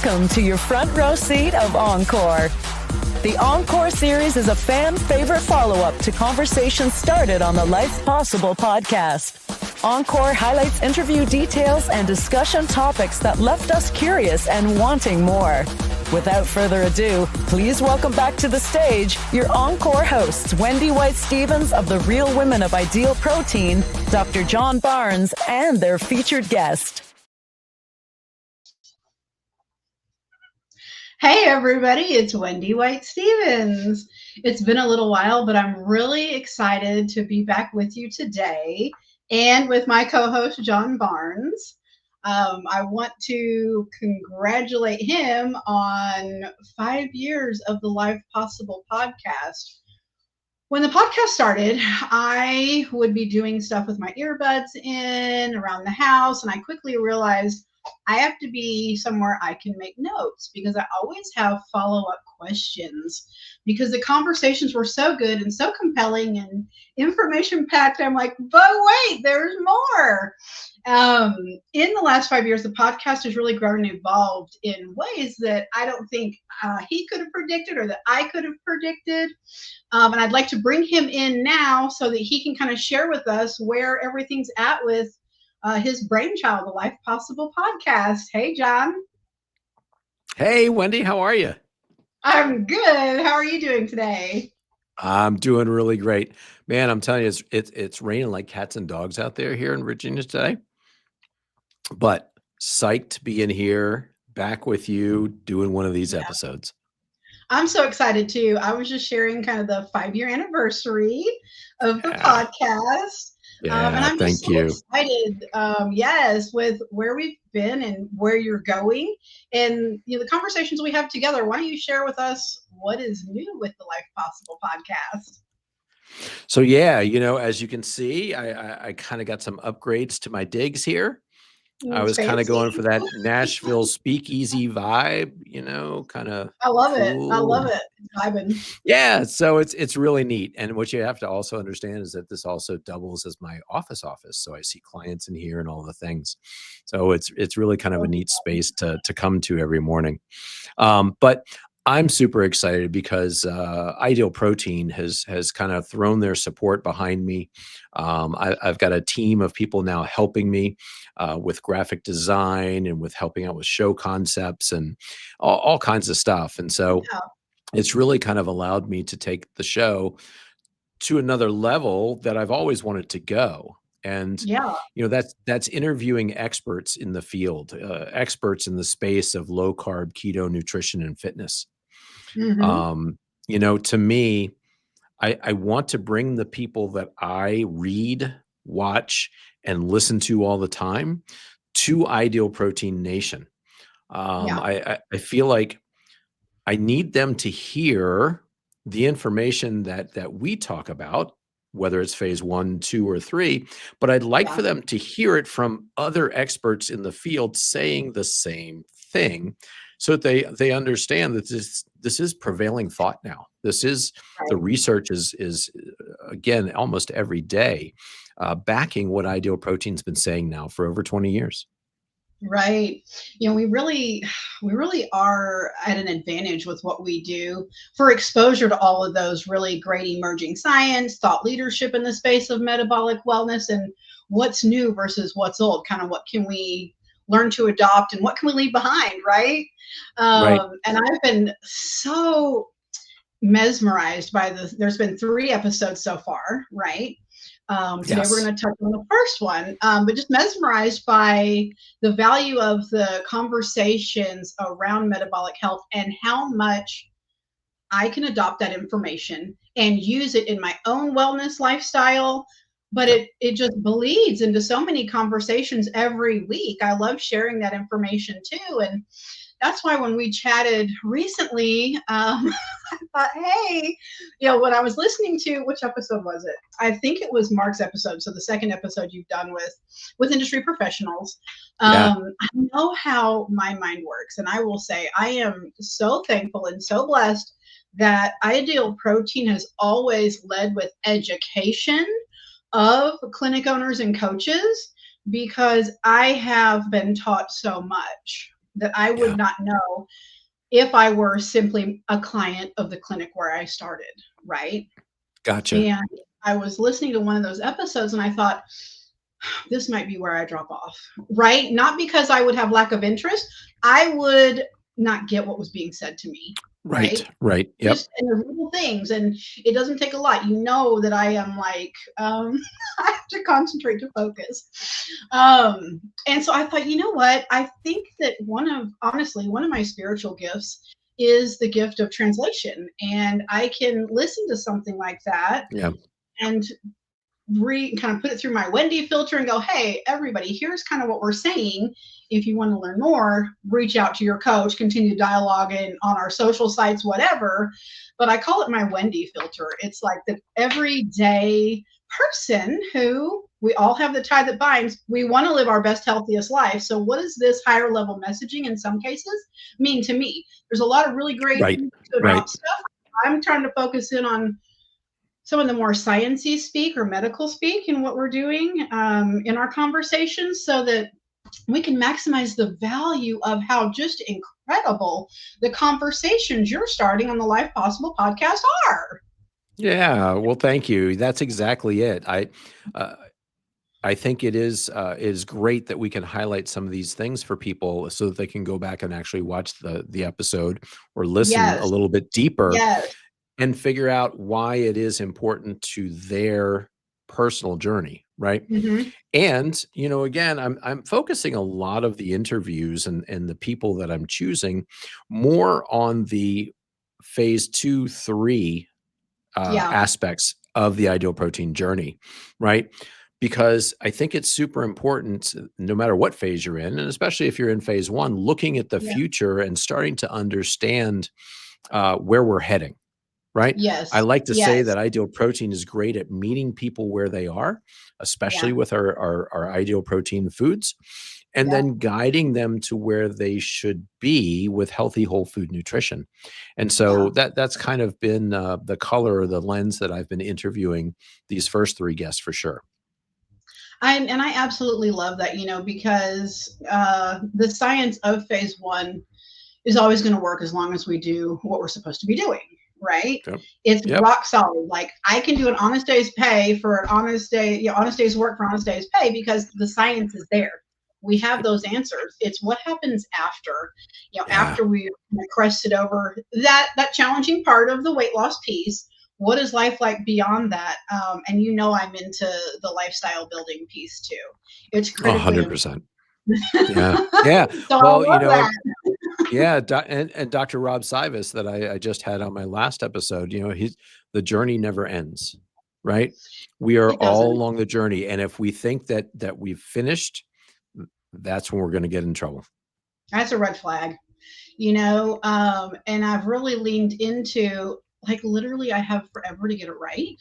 Welcome to your front row seat of Encore. The Encore series is a fan favorite follow-up to conversations started on the Life Possible podcast. Encore highlights interview details and discussion topics that left us curious and wanting more. Without further ado, please welcome back to the stage your Encore hosts, Wendy White-Stevens of the Real Women of Ideal Protein, Dr. John Barnes, and their featured guest. Hey everybody, it's Wendy White-Stevens. It's been a little while, but I'm really excited to be back with you today and with my co-host, John Barnes. I want to congratulate him on 5 years of the Life Possible podcast. When the podcast started, I would be doing stuff with my earbuds in around the house, and I quickly realized I have to be somewhere I can make notes because I always have follow-up questions because the conversations were so good and so compelling and information-packed. I'm like, but wait, there's more. In the last 5 years, the podcast has really grown and evolved in ways that I don't think he could have predicted or that I could have predicted. And I'd like to bring him in now so that he can kind of share with us where everything's at with his brainchild, the Life Possible podcast. Hey, John. Hey, Wendy. How are you? I'm good. How are you doing today? I'm doing really great, man. I'm telling you, it's raining like cats and dogs out there here in Virginia today. But psyched to be in here, back with you, doing one of these episodes. I'm so excited too. I was just sharing kind of the 5-year anniversary of the podcast. Yeah, and I'm thank just so you. excited, yes, with where we've been and where you're going and the conversations we have together. Why don't you share with us what is new with the Life Possible podcast? So yeah, as you can see, I kind of got some upgrades to my digs here. I was kind of going for that Nashville speakeasy vibe, kind of. I love cool. it. I love it. It's vibing. Yeah, so it's really neat. And what you have to also understand is that this also doubles as my office. So I see clients in here and all the things. So it's really kind of a neat space to come to every morning. But I'm super excited because Ideal Protein has kind of thrown their support behind me. I've got a team of people now helping me with graphic design and with helping out with show concepts and all kinds of stuff. And so it's really kind of allowed me to take the show to another level that I've always wanted to go. And, that's interviewing experts in the field, experts in the space of low carb, keto, nutrition, and fitness. Mm-hmm. To me, I want to bring the people that I read, watch, and listen to all the time to Ideal Protein Nation. I feel like I need them to hear the information that we talk about, whether it's phase 1, 2, or 3, but I'd like for them to hear it from other experts in the field saying the same thing so that they understand that this is prevailing thought now. This is the research is again, almost every day backing what Ideal Protein's been saying now for over 20 years. Right. We really are at an advantage with what we do for exposure to all of those really great emerging science, thought leadership in the space of metabolic wellness and what's new versus what's old, kind of what can we learn to adopt and what can we leave behind, right? And I've been so mesmerized by there's been 3 episodes so far, right? Today we're going to touch on the first one, but just mesmerized by the value of the conversations around metabolic health and how much I can adopt that information and use it in my own wellness lifestyle. But it just bleeds into so many conversations every week. I love sharing that information too. And that's why when we chatted recently, I thought, hey, when I was listening to, which episode was it? I think it was Mark's episode. So the second episode you've done with industry professionals. I know how my mind works. And I will say I am so thankful and so blessed that Ideal Protein has always led with education of clinic owners and coaches because I have been taught so much that I would Yeah. not know if I were simply a client of the clinic where I started, right? Gotcha. And I was listening to one of those episodes and I thought, this might be where I drop off, right? Not because I would have lack of interest. I would not get what was being said to me, Right. right? Right. Yep. Just in the little things. And it doesn't take a lot. You know that I am like, I have to concentrate to focus. And so I thought, you know what? I think that honestly, one of my spiritual gifts is the gift of translation. And I can listen to something like that Yeah. and kind of put it through my Wendy filter and go, hey, everybody, here's kind of what we're saying. If you want to learn more, reach out to your coach, continue dialoguing on our social sites, whatever. But I call it my Wendy filter. It's like the everyday person who we all have the tie that binds. We want to live our best, healthiest life. So what does this higher level messaging in some cases mean to me? There's a lot of really great Right. Right. stuff. I'm trying to focus in on some of the more sciencey speak or medical speak in what we're doing in our conversations so that we can maximize the value of how just incredible the conversations you're starting on the Life Possible podcast are. Yeah. Well, thank you. That's exactly it. I think it is great that we can highlight some of these things for people so that they can go back and actually watch the episode or listen a Yes, little bit deeper yes, and figure out why it is important to their personal journey, right? mm-hmm. And, again, I'm focusing a lot of the interviews and the people that I'm choosing more on the phase 2, 3 Yeah, aspects of the ideal protein journey, right? Because I think it's super important, no matter what phase you're in, and especially if you're in phase 1, looking at the yeah, future and starting to understand where we're heading. Right. I yes, like to say yes, that ideal protein is great at meeting people where they are, especially yeah, with our ideal protein foods, and yeah, then guiding them to where they should be with healthy whole food nutrition. And yeah. so that's kind of been the color or the lens that I've been interviewing these first 3 guests for sure. And I absolutely love that, because the science of phase 1 is always going to work as long as we do what we're supposed to be doing, right? Yep. It's Yep. rock solid. Like I can do an honest day's pay for an honest day, honest day's work for honest day's pay because the science is there. We have those answers. It's what happens after, Yeah. after we crested over that challenging part of the weight loss piece. What is life like beyond that? And I'm into the lifestyle building piece too. It's critically 100%. Yeah. Yeah. so I Well, love that. yeah, and Dr. Rob Sivis that I just had on my last episode, the journey never ends, right? We are It all doesn't. along the journey, and if we think that we've finished, that's when we're going to get in trouble. That's a red flag, and I've really leaned into like literally I have forever to get it right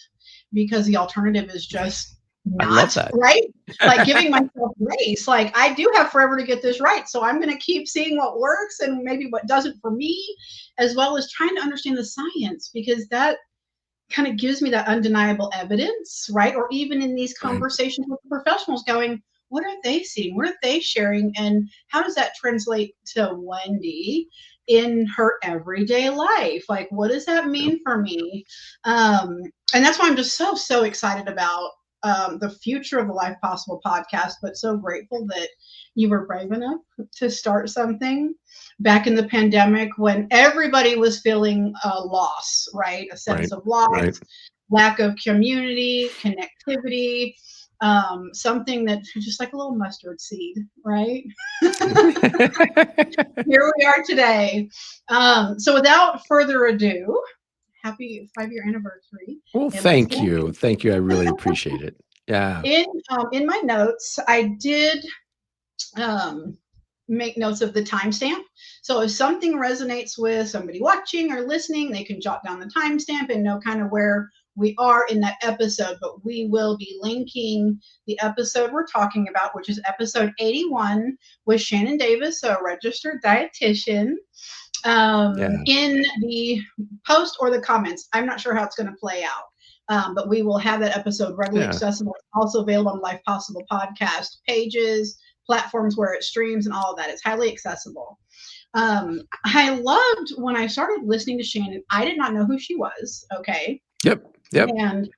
because the alternative is just I love not that. right. Like giving myself grace. Like I do have forever to get this right. So I'm going to keep seeing what works and maybe what doesn't for me, as well as trying to understand the science because that kind of gives me that undeniable evidence, right? Or even in these Right. conversations with professionals going, what are they seeing? What are they sharing? And how does that translate to Wendy in her everyday life? Like, what does that Yep. mean for me? And that's why I'm just so excited about the future of the Life Possible podcast, but so grateful that you were brave enough to start something back in the pandemic when everybody was feeling a loss, right? A sense Right. of loss, Right. lack of community, connectivity, something that just like a little mustard seed, right? Here we are today. So without further ado, happy 5-year anniversary. Well, And let's thank get you. Thank you. I really appreciate it. Yeah. in my notes, I did make notes of the timestamp. So if something resonates with somebody watching or listening, they can jot down the timestamp and know kind of where we are in that episode. But we will be linking the episode we're talking about, which is episode 81 with Shannon Davis, a registered dietitian, in the post or the comments. I'm not sure how it's going to play out. But we will have that episode readily accessible. Also available on Life Possible podcast pages, platforms where it streams and all of that. It's highly accessible. I loved when I started listening to Shannon, I did not know who she was. Okay. Yep. And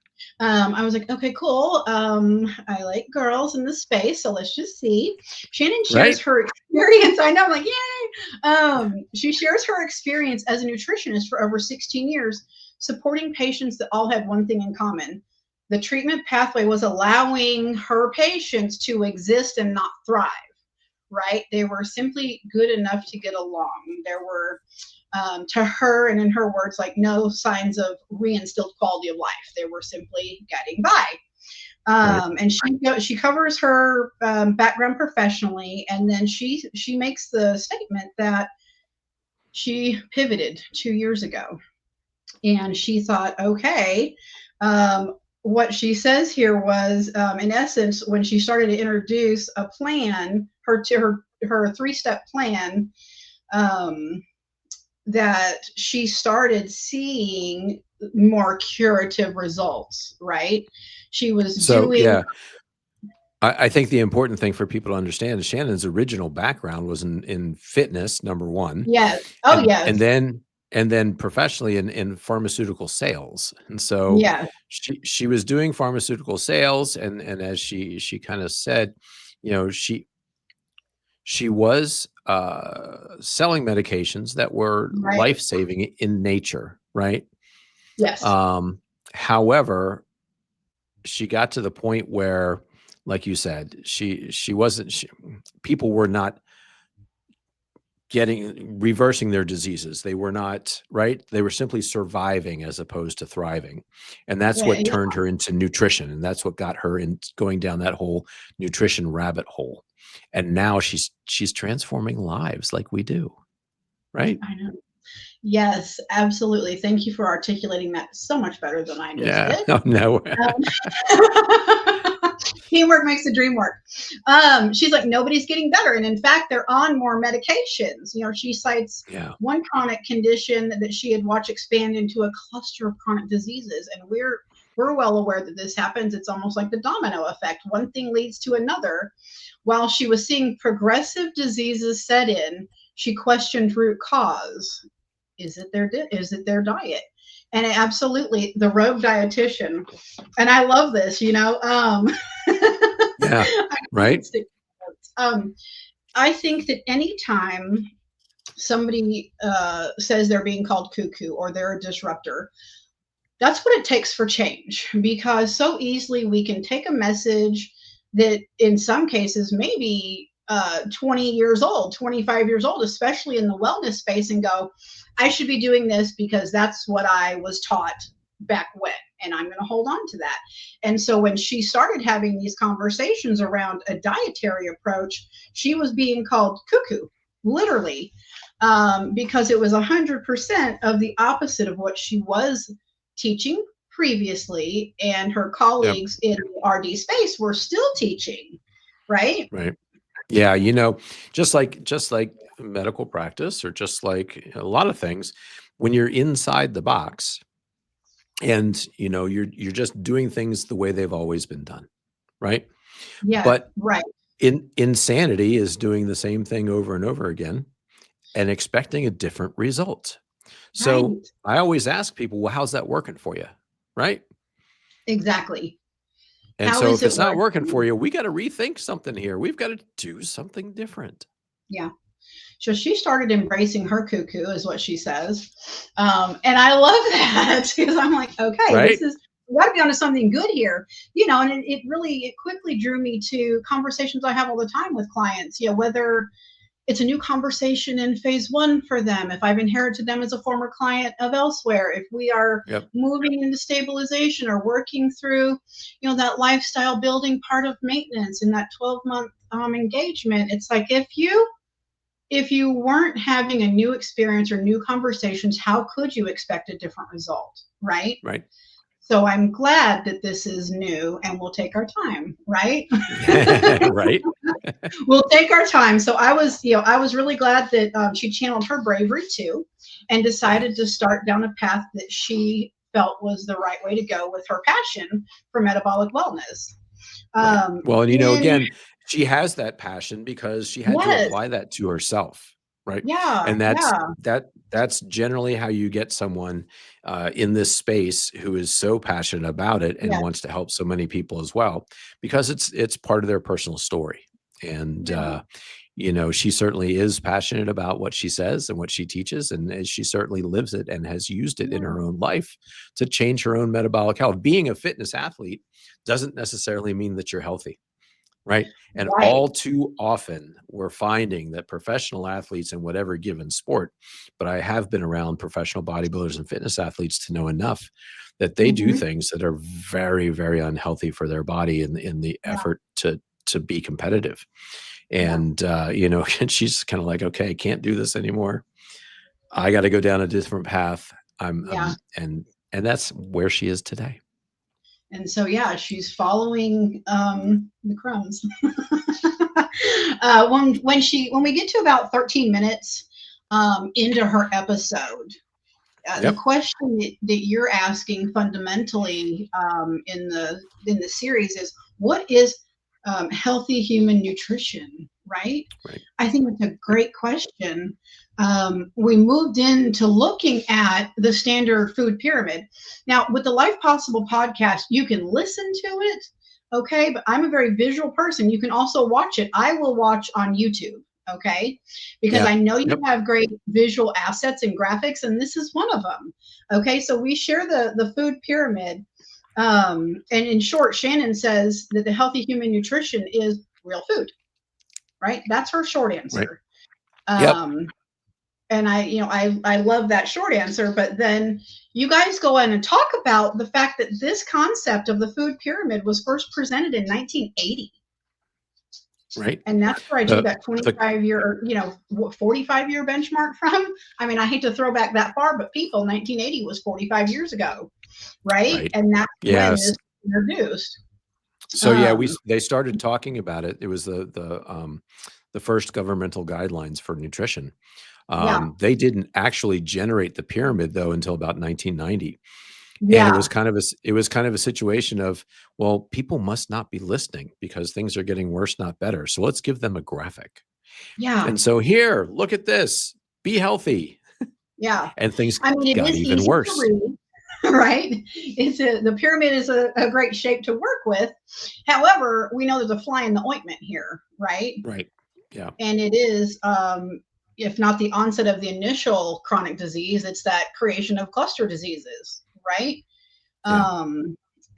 I was like, okay, cool. I like girls in the space, so let's just see. Shannon shares her experience. I know, I'm like, yay. She shares her experience as a nutritionist for over 16 years, supporting patients that all had one thing in common. The treatment pathway was allowing her patients to exist and not thrive, right? They were simply good enough to get along. There were, to her, and in her words, like no signs of reinstilled quality of life. They were simply getting by. And she covers her background professionally, and then she makes the statement that she pivoted 2 years ago, and she thought, okay, what she says here was, in essence, when she started to introduce a plan, her 3-step plan, that she started seeing more curative results, right? She was doing. Yeah. I think the important thing for people to understand is Shannon's original background was in fitness, number one. Yes. Oh, yes. And then professionally in pharmaceutical sales. And so yeah, she was doing pharmaceutical sales, and as she kind of said, she was selling medications that were right. life-saving in nature, right? Yes. However, she got to the point where, like you said, people were not reversing their diseases. They were not, right? They were simply surviving as opposed to thriving. And that's what turned her into nutrition. And that's what got her in going down that whole nutrition rabbit hole. And now she's transforming lives like we do. Right? I know. Yes, absolutely. Thank you for articulating that so much better than I just did. Oh, no. Teamwork makes the dream work. She's like, nobody's getting better. And in fact, they're on more medications. She cites one chronic condition that she had watched expand into a cluster of chronic diseases. And we're well aware that this happens. It's almost like the domino effect. One thing leads to another. While she was seeing progressive diseases set in, she questioned root cause. Is it their diet? And absolutely, the rogue dietitian. And I love this, Yeah, right. I think that anytime somebody says they're being called cuckoo or they're a disruptor, that's what it takes for change, because so easily we can take a message that in some cases maybe 20 years old, 25 years old, especially in the wellness space, and go, I should be doing this because that's what I was taught back when, and I'm going to hold on to that. And so when she started having these conversations around a dietary approach, she was being called cuckoo, literally, because it was 100% of the opposite of what she was teaching previously, and her colleagues in the RD space were still teaching, right? Right. Yeah, just like medical practice, or just like a lot of things, when you're inside the box and you're just doing things the way they've always been done, right? Yeah. But right. Insanity is doing the same thing over and over again and expecting a different result. So I always ask people, well, how's that working for you? Right? Exactly. And so if it's not working for you, we got to rethink something here. We've got to do something different. Yeah. So she started embracing her cuckoo, is what she says. And I love that, because I'm like, okay, we got to be onto something good here, and it quickly drew me to conversations I have all the time with clients, whether it's a new conversation in phase 1 for them, if I've inherited them as a former client of elsewhere, if we are moving into stabilization or working through, that lifestyle building part of maintenance in that 12-month engagement. It's like, if you weren't having a new experience or new conversations, how could you expect a different result, right? Right. So I'm glad that this is new, and we'll take our time, right? Right. We'll take our time. So I was really glad that she channeled her bravery too, and decided to start down a path that she felt was the right way to go with her passion for metabolic wellness. Right. Well, and again, she has that passion because she had to Yes. apply that to herself, right? Yeah. And Yeah. that's generally how you get someone in this space who is so passionate about it and Yeah. wants to help so many people as well, because it's part of their personal story. And Yeah. she certainly is passionate about what she says and what she teaches, and she certainly lives it and has used it in Yeah. her own life to change her own metabolic health. Being a fitness athlete doesn't necessarily mean that you're healthy. Right. And Right. all too often, we're finding that professional athletes in whatever given sport, but I have been around professional bodybuilders and fitness athletes to know enough that they do Hmm. things that are very, very unhealthy for their body in the Yeah. effort to be competitive. Yeah. And, and she's kind of like, okay, I can't do this anymore. I got to go down a different path. Yeah. And that's where she is today. And so, yeah, she's following the crumbs. When we get to about 13 minutes into her episode, the Yep. question that you're asking fundamentally in the series is, what is healthy human nutrition, right? Right. I think it's a great question. We moved into looking at the standard food pyramid. Now, with the Life Possible podcast, you can listen to it, okay? But I'm a very visual person. You can also watch it. I will watch on YouTube, okay? Because Yeah. I know you Yep. have great visual assets and graphics, and this is one of them, okay? So we share the food pyramid. And in short, Shannon says that the healthy human nutrition is real food, right? That's her short answer. Right. Yep. And I love that short answer, but then you guys go in and talk about the fact that this concept of the food pyramid was first presented in 1980. Right. And that's where I drew that The 25-year, 45-year benchmark from. I mean, I hate to throw back that far, but people, 1980 was 45 years ago, right? Right. And that's when Yes. this was introduced. So yeah, they started talking about it. It was the first governmental guidelines for nutrition. Yeah, They didn't actually generate the pyramid though until about 1990, and it yeah, was kind of a situation of, well, people must not be listening because things are getting worse, not better. So let's give them a graphic. yeah, And so here, look at this. Be healthy, yeah. and things I mean, it got is even easy to worse. read, right? The pyramid is a great shape to work with. However, we know there's a fly in the ointment here, right? Right. Yeah. And it is, if not the onset of the initial chronic disease, it's that creation of cluster diseases, right? Yeah.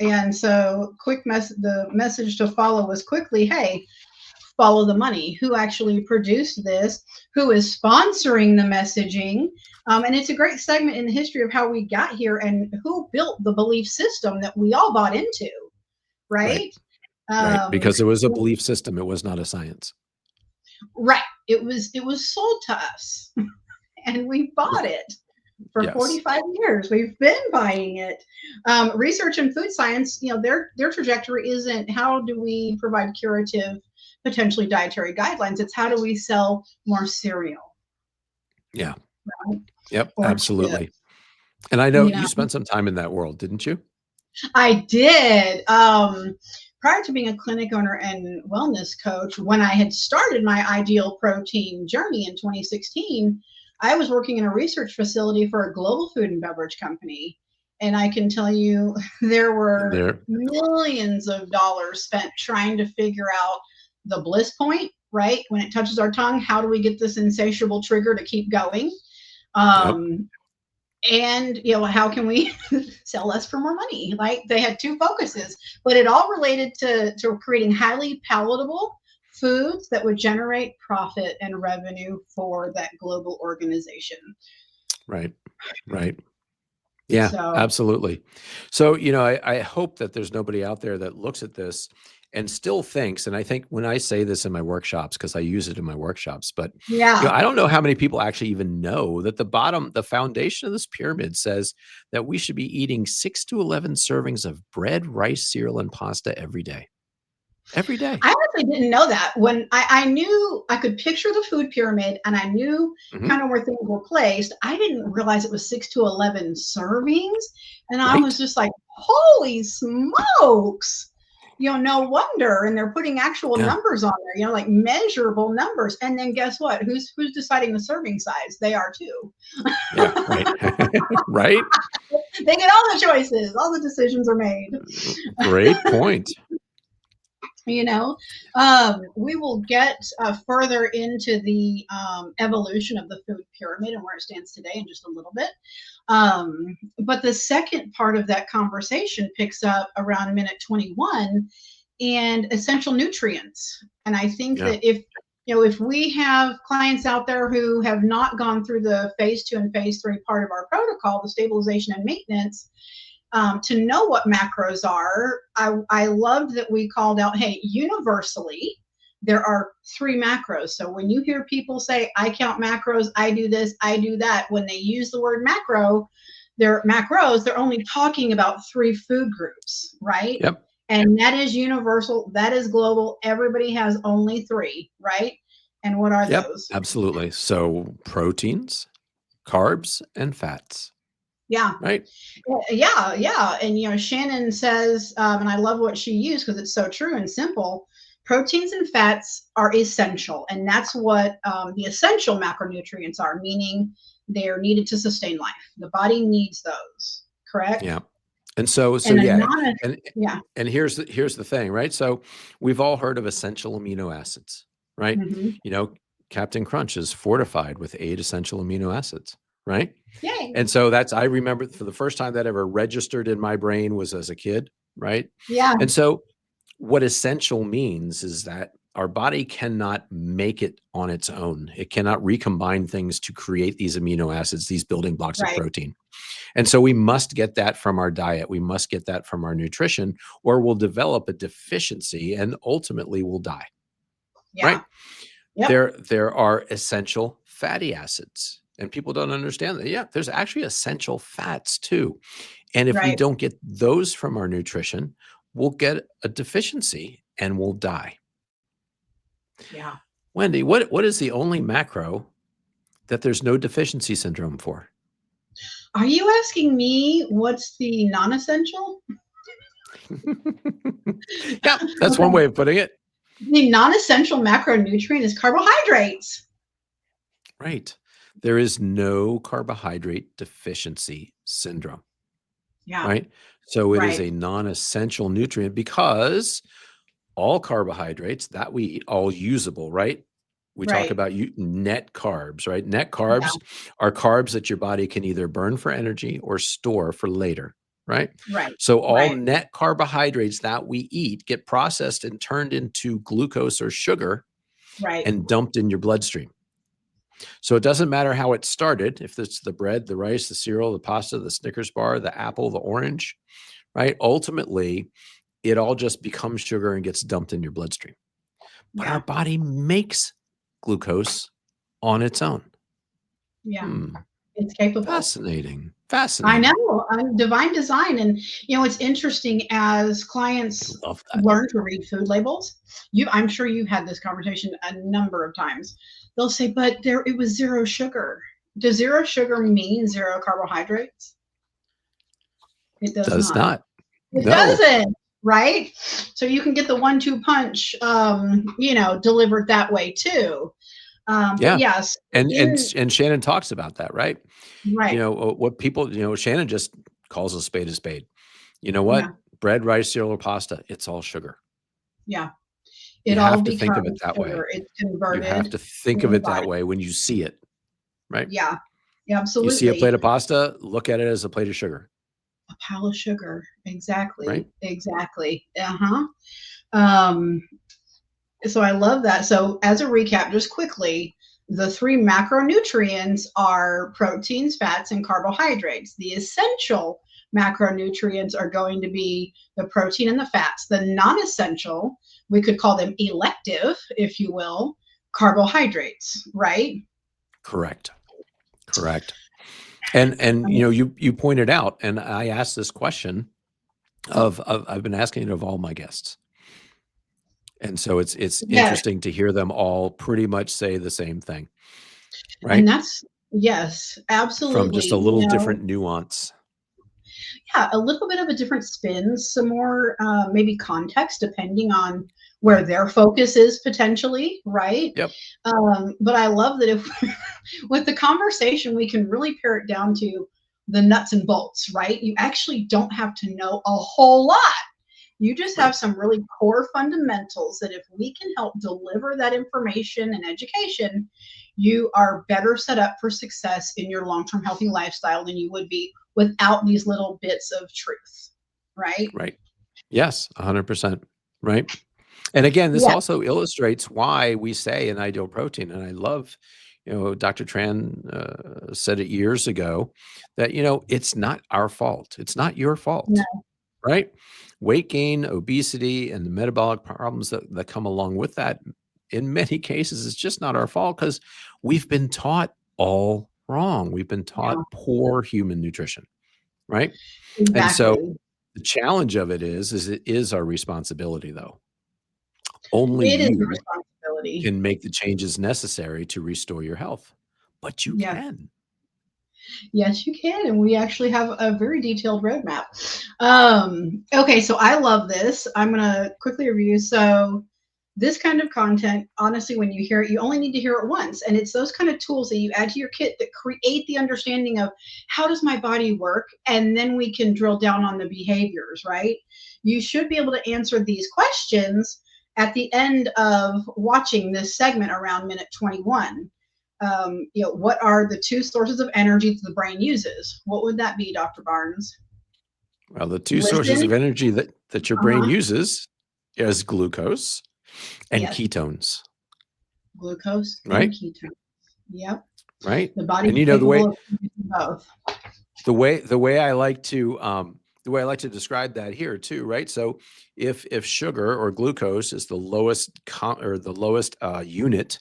And so, the message to follow was quickly, hey, follow the money. Who actually produced this? Who is sponsoring the messaging? And it's a great segment in the history of how we got here and who built the belief system that we all bought into, right? Right. Because it was a belief system. It was not a science. Right. It was sold to us, and we bought it for Yes. 45 years. We've been buying it. Research in food science, their trajectory isn't how do we provide curative, potentially dietary guidelines. It's how do we sell more cereal. Yeah. Right? Yep. Or Absolutely. chips, And I know you spent some time in that world, didn't you? I did. Prior to being a clinic owner and wellness coach, when I had started my ideal protein journey in 2016, I was working in a research facility for a global food and beverage company. And I can tell you there were There. millions of dollars spent trying to figure out the bliss point, right? When it touches our tongue, how do we get this insatiable trigger to keep going? Yep. And how can we sell less for more money? Like, they had two focuses, but it all related to creating highly palatable foods that would generate profit and revenue for that global organization. Right. Right. Yeah, So absolutely. So, I hope that there's nobody out there that looks at this and still thinks, and I think when I say this in my workshops, because I use it in my workshops, but yeah, I don't know how many people actually even know that the foundation of this pyramid says that we should be eating 6 to 11 servings of bread, rice, cereal, and pasta every day. Every day. I actually didn't know that. When I knew I could picture the food pyramid and I knew Mhm. kind of where things were placed, I didn't realize it was 6 to 11 servings. And I was Right? just like, holy smokes. no wonder. And they're putting actual Yeah. numbers on there, like measurable numbers. And then guess what? Who's deciding the serving size? They are too. Yeah. Right. Right. They get all the choices. All the decisions are made. Great point. We will get further into the evolution of the food pyramid and where it stands today in just a little bit. But the second part of that conversation picks up around minute 21 and essential nutrients. And I think that if we have clients out there who have not gone through the phase 2 and phase 3 part of our protocol, the stabilization and maintenance, to know what macros are, I loved that we called out, hey, universally, there are 3 macros. So when you hear people say, I count macros, I do this, I do that, when they use the word macro, they're only talking about 3 food groups, right? Yep. And that is universal, that is global. Everybody has only 3, right? And what are those? Absolutely. So proteins, carbs, and fats. Yeah. Right. Yeah. And, Shannon says, and I love what she used because it's so true and simple, proteins and fats are essential. And that's what the essential macronutrients are, meaning they're needed to sustain life. The body needs those, correct? Yeah. And so And here's the thing, right? So we've all heard of essential amino acids, right? Mm-hmm. Captain Crunch is fortified with 8 essential amino acids, right? Yay. And so I remember for the first time that ever registered in my brain was as a kid, right? Yeah. And so what essential means is that our body cannot make it on its own. It cannot recombine things to create these amino acids, these building blocks of protein. And so we must get that from our diet. We must get that from our nutrition, or we'll develop a deficiency and ultimately we'll die. Yeah. Right? Yep. There are essential fatty acids. And people don't understand that. Yeah, there's actually essential fats too. And if we don't get those from our nutrition, we'll get a deficiency and we'll die. Yeah. Wendy, what is the only macro that there's no deficiency syndrome for? Are you asking me what's the non-essential? Yeah, that's one way of putting it. The non-essential macronutrient is carbohydrates. Right. There is no carbohydrate deficiency syndrome. Yeah. Right. So it is a non-essential nutrient because all carbohydrates that we eat, all usable, right? We talk about net carbs, right? Net carbs are carbs that your body can either burn for energy or store for later, right? Right. So all net carbohydrates that we eat get processed and turned into glucose or sugar and dumped in your bloodstream. So it doesn't matter how it started, if it's the bread, the rice, the cereal, the pasta, the Snickers bar, the apple, the orange, right? Ultimately, it all just becomes sugar and gets dumped in your bloodstream. But our body makes glucose on its own. Yeah. It's capable. Fascinating. I know. Divine design. And, it's interesting as clients learn to read food labels. I'm sure you've had this conversation a number of times. They'll say, but it was 0 sugar. Does 0 sugar mean 0 carbohydrates? It does not. It doesn't. Right? So you can get the 1-2 punch, delivered that way too. But yes. And Shannon talks about that, right? Right. What people, Shannon just calls a spade a spade. You know what? Bread, rice, cereal, or pasta, it's all sugar. Yeah. You have to think of it that way. It's converted. You have to think of it that way when you see it, right? Yeah. Yeah, absolutely. You see a plate of pasta, look at it as a plate of sugar. A pile of sugar. Exactly. Right? Exactly. So I love that. So as a recap, just quickly, the 3 macronutrients are proteins, fats, and carbohydrates. The essential macronutrients are going to be the protein and the fats. The non-essential, we could call them elective, if you will, carbohydrates, right? Correct. And you pointed out, and I asked this question of I've been asking it of all my guests. And so it's interesting to hear them all pretty much say the same thing, right? And that's, yes, absolutely. From just a little different nuance. yeah, a little bit of a different spin, some more maybe context depending on where their focus is potentially, right? Yep. But I love that if with the conversation, we can really pare it down to the nuts and bolts, right? You actually don't have to know a whole lot. You just Right. have some really core fundamentals that if we can help deliver that information and education, you are better set up for success in your long-term healthy lifestyle than you would be without these little bits of truth, right? Right. Yes, 100%. Right. And again, this Yeah. also illustrates why we say an ideal protein. And I love, Dr. Tran said it years ago that, it's not our fault. It's not your fault, No, right? Weight gain, obesity, and the metabolic problems that come along with that, in many cases, it's just not our fault because we've been taught all wrong. We've been taught yeah, poor human nutrition, right? And so exactly. the challenge of it is it is our responsibility, though. Only It is a you responsibility. can make the changes necessary to restore your health, but you Yeah. can. Yes, you can. And we actually have a very detailed roadmap. Okay, so I love this. I'm going to quickly review. So, this kind of content, honestly, when you hear it, you only need to hear it once. And it's those kind of tools that you add to your kit that create the understanding of how does my body work? And then we can drill down on the behaviors, right? You should be able to answer these questions at the end of watching this segment around minute 21. What are the two sources of energy that the brain uses? What would that be, Dr. Barnes? Well, the two sources Listen. of energy that your brain Uh-huh. uses is glucose and Yes. ketones, Glucose and right? ketones. Yep. Right. The body's And the way capable of producing both. the way I like to describe that here too, right? So if sugar or glucose is the lowest unit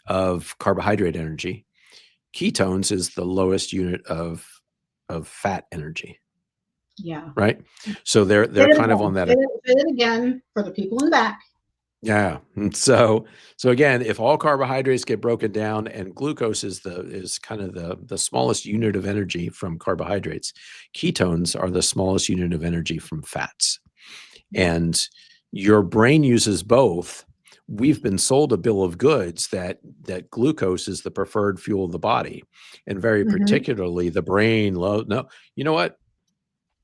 of carbohydrate energy, ketones is the lowest unit of fat energy, Yeah. right? So they're Say it kind of again. on that. Say it again for the people in the back. Yeah. And so again, if all carbohydrates get broken down and glucose is kind of the smallest unit of energy from carbohydrates, ketones are the smallest unit of energy from fats. Yeah. And your brain uses both. We've been sold a bill of goods that glucose is the preferred fuel of the body, and very Mm-hmm. particularly the brain no, you know what?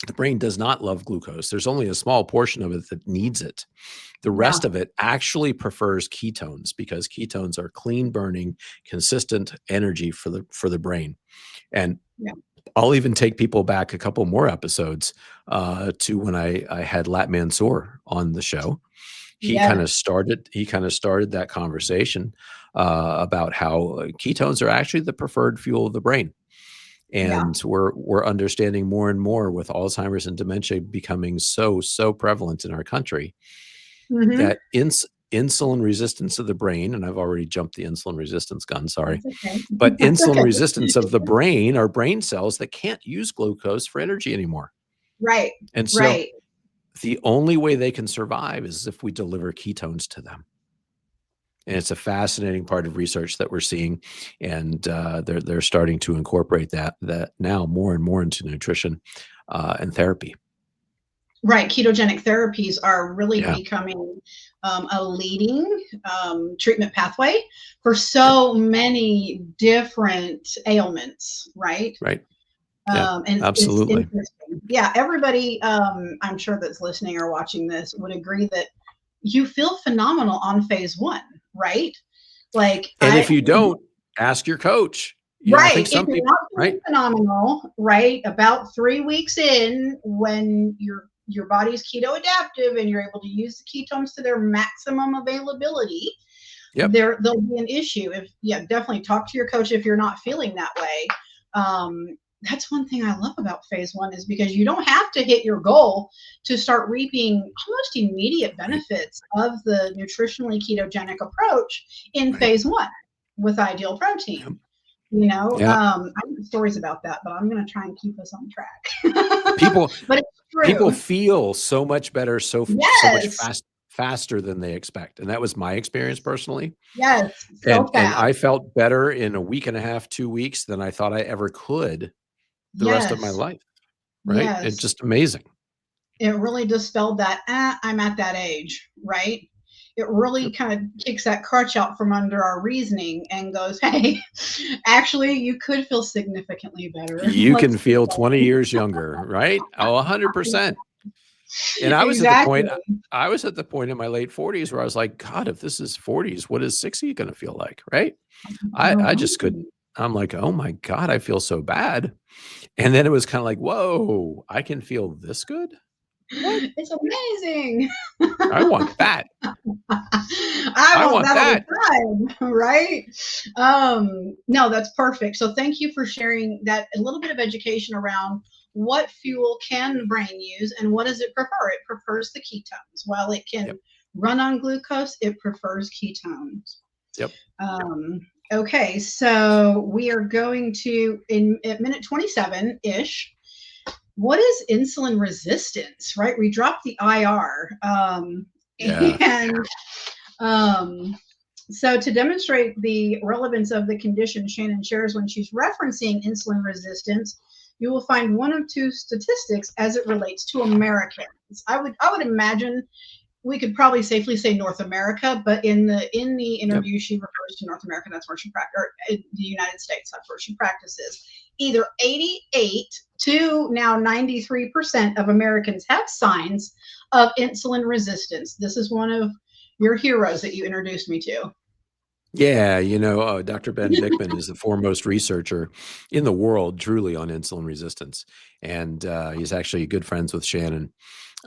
The brain does not love glucose. There's only a small portion of it that needs it. The Yeah. rest of it actually prefers ketones because ketones are clean burning, consistent energy for the brain. And Yeah. I'll even take people back a couple more episodes to when I had Lat Mansour on the show. He kind of Yes. started that conversation about how ketones are actually the preferred fuel of the brain. Yeah. And we're understanding more and more with Alzheimer's and dementia becoming so prevalent in our country Mm-hmm. that insulin resistance of the brain, and I've already jumped the insulin resistance gun, sorry, That's okay. but That's insulin okay. resistance of the brain are brain cells that can't use glucose for energy anymore. Right. And so Right. the only way they can survive is if we deliver ketones to them. And it's a fascinating part of research that we're seeing, and they're starting to incorporate that now more and more into nutrition and therapy. Right. Ketogenic therapies are really Yeah. becoming a leading treatment pathway for Yep. so many different ailments, right? Right. Yeah. And it's Absolutely. interesting. Yeah, everybody, I'm sure that's listening or watching this would agree that you feel phenomenal on phase one, right? Like And if you don't, ask your coach. I think right. If some you're people, not right? feeling phenomenal, right, about 3 weeks in, when your body's keto adaptive and you're able to use the ketones to their maximum availability, Yep. there'll be an issue. Definitely talk to your coach if you're not feeling that way. That's one thing I love about phase one is because you don't have to hit your goal to start reaping almost immediate Right. benefits of the nutritionally ketogenic approach in Right. phase one with ideal protein. Yep. Yeah. I have stories about that, but I'm going to try and keep us on track. People But it's people true. feel so much better, so much Yes. faster than they expect, and that was my experience personally. Yes. So And fast. I felt better in a week and a half, 2 weeks than I thought I ever could the rest of my Yes. life. right? It's Yes. just amazing. It really dispelled that, I'm at that age, right? It really Yep. kind of kicks that crutch out from under our reasoning and goes, hey, actually, you could feel significantly better. You can Let's keep feel 20 going. years younger, right? Oh, 100%. And Exactly. I was at the point in my late 40s where I was like, God, if this is 40s, what is 60 going to feel like? Right. I just couldn't. Right. I'm like, oh my God, I feel so bad. And then it was kind of like, whoa, I can feel this good. What? It's amazing. I want that. I I want want that all that. the time, right? No, that's perfect. So thank you for sharing that a little bit of education around what fuel can the brain use and what does it prefer? It prefers the ketones. While it can Yep. run on glucose, it prefers ketones. Yep. Okay, so we are going to at minute 27-ish. What is insulin resistance, right? We dropped the IR. Yeah. And so to demonstrate the relevance of the condition Shannon shares when she's referencing insulin resistance, you will find one of two statistics as it relates to Americans. I would imagine we could probably safely say North America, but in the Yep. interview, she refers to North America. That's where she practices, the United States. That's where she practices. Either 88 to now 93% of Americans have signs of insulin resistance. This is one of your heroes that you introduced me to. Yeah, Dr. Ben Bikman is the foremost researcher in the world, truly, on insulin resistance, and he's actually good friends with Shannon.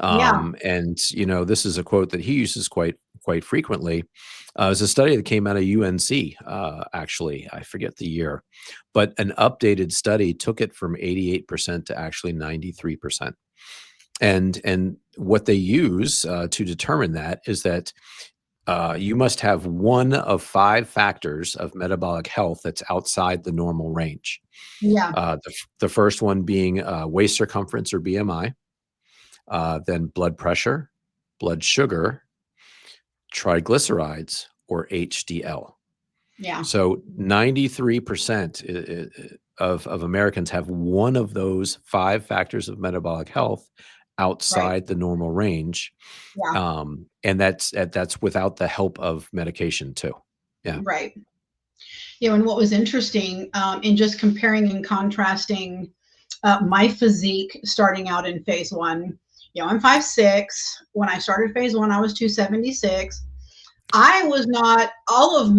Yeah. And this is a quote that he uses quite frequently. It was a study that came out of UNC. Actually, I forget the year, but an updated study took it from 88% to actually 93%. And what they use to determine that is that you must have one of 5 factors of metabolic health that's outside the normal range. Yeah. The first one being waist circumference or BMI, then blood pressure, blood sugar, triglycerides, or HDL. Yeah. So 93% of Americans have one of those 5 factors of metabolic health Right. outside the normal range. Yeah. And that's without the help of medication too. Yeah. Right. And what was interesting in just comparing and contrasting my physique starting out in phase 1, I'm 5'6". When I started phase 1, I was 276. I was not all of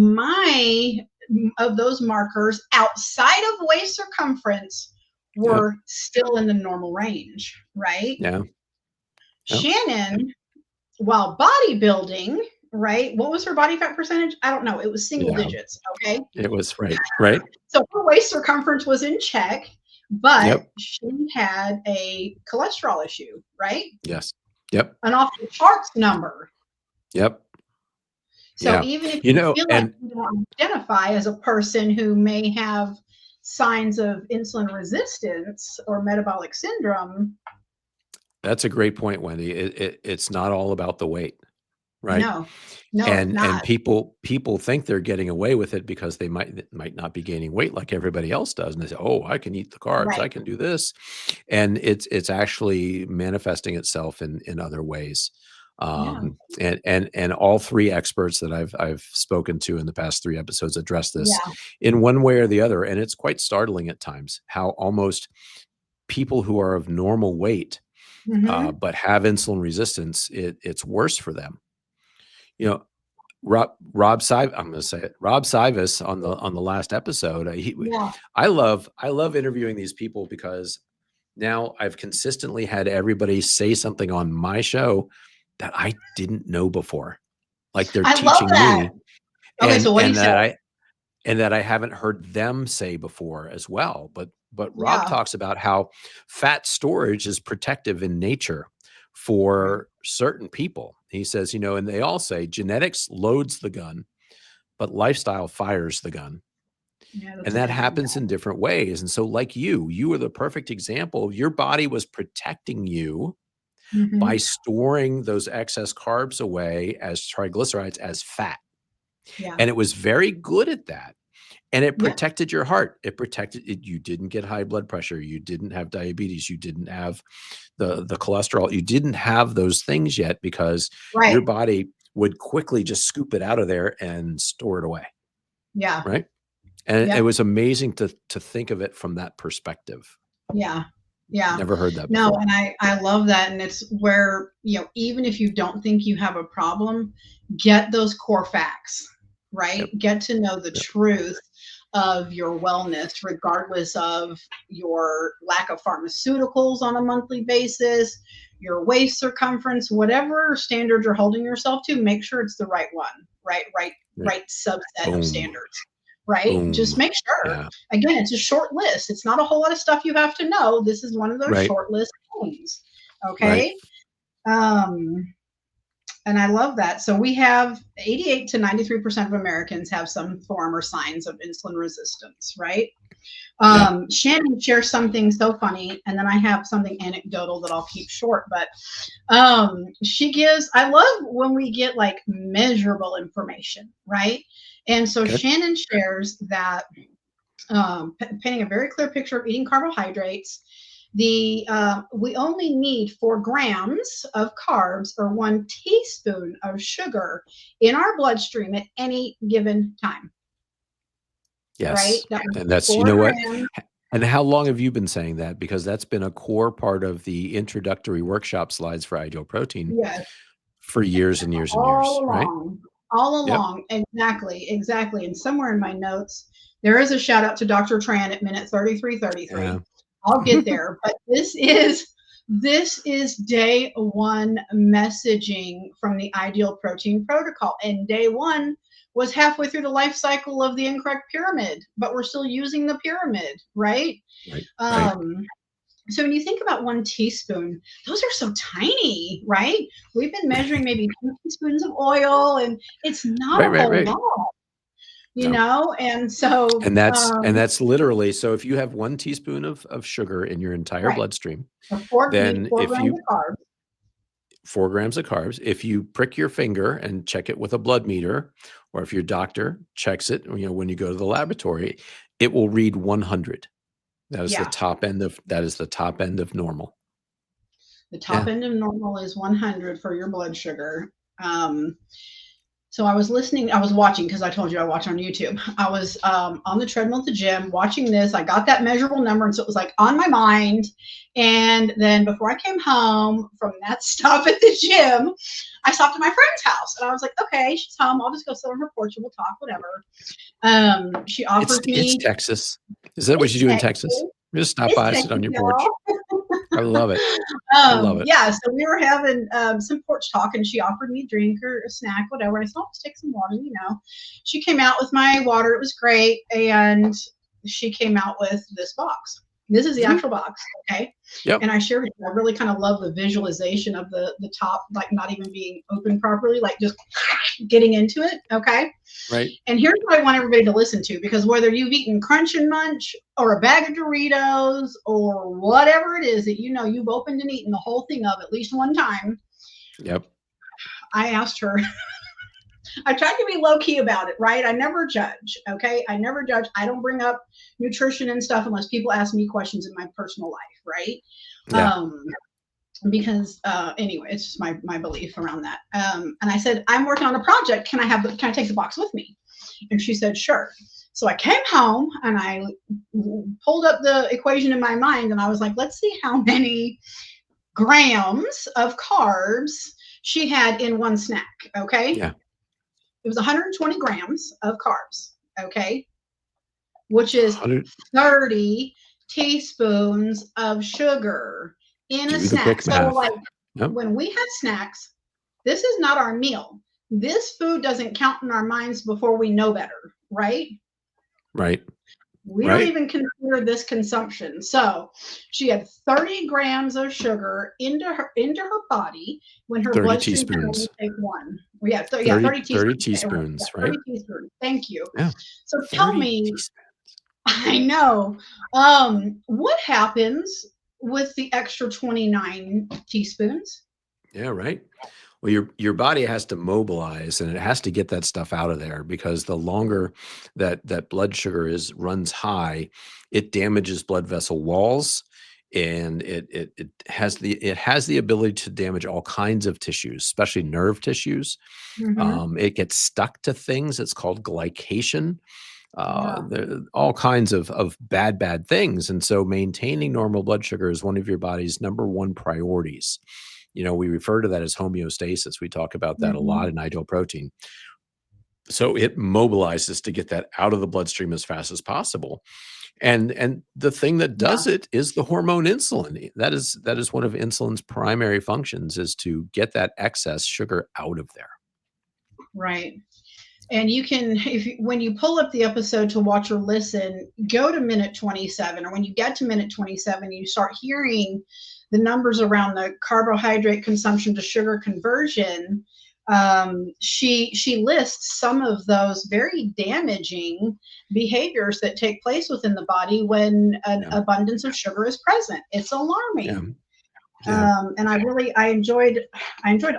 those markers outside of waist circumference Yep. were still in the normal range, right? Yeah. Yep. Shannon, while bodybuilding, right? What was her body fat percentage? I don't know. It was single Yeah. digits. Okay. It was right. So her waist circumference was in check, but Yep. she had a cholesterol issue, right? Yes. Yep. An off the charts number. Yep. So Yeah. even if you feel like you don't identify as a person who may have signs of insulin resistance or metabolic syndrome. That's a great point, Wendy. It's not all about the weight, right? No, it's And not. people think they're getting away with it because they might not be gaining weight like everybody else does, and they say, "Oh, I can eat the carbs, I Right. can do this," and it's actually manifesting itself in other ways. Yeah. And all 3 experts that I've spoken to in the past 3 episodes address this Yeah. in one way or the other, and it's quite startling at times how almost people who are of normal weight Mhm. but have insulin resistance, it's worse for them. Rob I'm going to say it. Rob Sivas on the last episode. Yeah. I love interviewing these people because now I've consistently had everybody say something on my show that I didn't know before. Like they're I love teaching that. me, Okay, so what do you say? that I haven't heard them say before as well. But Rob Yeah. talks about how fat storage is protective in nature for certain people. He says, and they all say genetics loads the gun, but lifestyle fires the gun. Yeah, that's And a that good one. happens in different ways. And so like you are the perfect example. Your body was protecting you by Mhm. storing those excess carbs away as triglycerides, as fat. Yeah. And it was very good at that. And it Yeah. protected your heart. It protected it. You didn't get high blood pressure. You didn't have diabetes. You didn't have the cholesterol. You didn't have those things yet because your Right. body would quickly just scoop it out of there and store it away. Yeah. Right. And it Yep. was amazing to think of it from that perspective. Yeah. Yeah. Never heard that No, before. and I love that. And it's where, even if you don't think you have a problem, get those core facts, right? Yep. Get to know the Yep. truth of your wellness, regardless of your lack of pharmaceuticals on a monthly basis, your waist circumference, whatever standard you're holding yourself to, make sure it's the right one, right subset of Boom. standards, right? Boom. Just make sure. Yeah. Again, it's a short list. It's not a whole lot of stuff you have to know. This is one of those Right. short list things. Right. Okay. And I love that. So we have 88 to 93% of Americans have some form or signs of insulin resistance, right? Yeah. Shannon shares something so funny, and then I have something anecdotal that I'll keep short, but she gives, I love when we get like measurable information, right? And so Okay. Shannon shares that painting a very clear picture of eating carbohydrates, we only need 4 grams of carbs or 1 teaspoon of sugar in our bloodstream at any given time. Yes. Right? And that's, 4 you know what? grams. And how long have you been saying that? Because that's been a core part of the introductory workshop slides for Ideal Protein Yes. for years and years and All years, right? along. All Yep. along. Exactly. And somewhere in my notes, there is a shout out to Dr. Tran at minute 33:33. Yeah. I'll get there. But this is day 1 messaging from the Ideal Protein Protocol. And day 1 was halfway through the life cycle of the incorrect pyramid, but we're still using the pyramid, right? Right. So when you think about 1 teaspoon, those are so tiny, right? We've been measuring maybe 2 teaspoons of oil, and it's not a whole Right. lot, No. And so And that's literally, so if you have 1 teaspoon of sugar in your entire right. bloodstream, So 4 then grams if of you carbs. 4 grams of carbs, if you prick your finger and check it with a blood meter, or if your doctor checks it, when you go to the laboratory, it will read 100. That is the top end of normal. The top end of normal is 100 for your blood sugar. So I was watching, because I told you I watch on YouTube. I was on the treadmill at the gym watching this. I got that measurable number, and so it was like on my mind. And then before I came home from that stop at the gym, I stopped at my friend's house, and I was like, okay, she's home. I'll just go sit on her porch and we'll talk, whatever. She offered me. It's Texas. Is that what you do in Texas? Just stop by, sit on your porch. I love it. I love it. Yeah, so we were having some porch talk, and she offered me a drink or a snack, whatever. I said, I'll just take some water, She came out with my water. It was great. And she came out with this box. This is the actual box, okay? Yep. And I shared with you, I really kind of love the visualization of the top, like not even being open properly, like just getting into it, okay? Right. And here's what I want everybody to listen to, because whether you've eaten Crunch and Munch or a bag of Doritos or whatever it is that you've opened and eaten the whole thing of at least one time. Yep. I asked her, I tried to be low key about it, right? I never judge, okay? I never judge. I don't bring up nutrition and stuff unless people ask me questions in my personal life, right? Yeah. Because anyway, it's just my belief around that. And I said, I'm working on a project. Can I take the box with me? And she said, sure. So I came home and I pulled up the equation in my mind, and I was like, let's see how many grams of carbs she had in one snack, okay? Yeah. It was 120 grams of carbs, okay? Which is 30 teaspoons of sugar in a snack. So when we have snacks, this is not our meal. This food doesn't count in our minds before we know better, right? Right. We don't even consider this consumption. So she had 30 grams of sugar into her body when her 30 bloodstream teaspoons. Take 1. Yeah, 30 teaspoons. 30 teaspoons, right? 30 teaspoons. Thank you. Yeah. So tell me, teaspoons. I know. What happens with the extra 29 teaspoons? Yeah, right. Well, your body has to mobilize and it has to get that stuff out of there, because the longer that blood sugar runs high, it damages blood vessel walls, and it has the ability to damage all kinds of tissues, especially nerve tissues. Hmm. It gets stuck to things. It's called glycation. Yeah. There all kinds of bad things. And so maintaining normal blood sugar is one of your body's number one priorities. We refer to that as homeostasis. We talk about that a Hmm. lot in ideal protein. So it mobilizes to get that out of the bloodstream as fast as possible. And the thing that Yeah. does it is the hormone insulin. That is one of insulin's primary functions, is to get that excess sugar out of there. Right. And you can, when you pull up the episode to watch or listen, go to minute 27, or when you get to minute 27, you start hearing the numbers around the carbohydrate consumption to sugar conversion. She lists some of those very damaging behaviors that take place within the body when an Yeah. abundance of sugar is present. It's Yeah. alarming. Yeah. And I enjoyed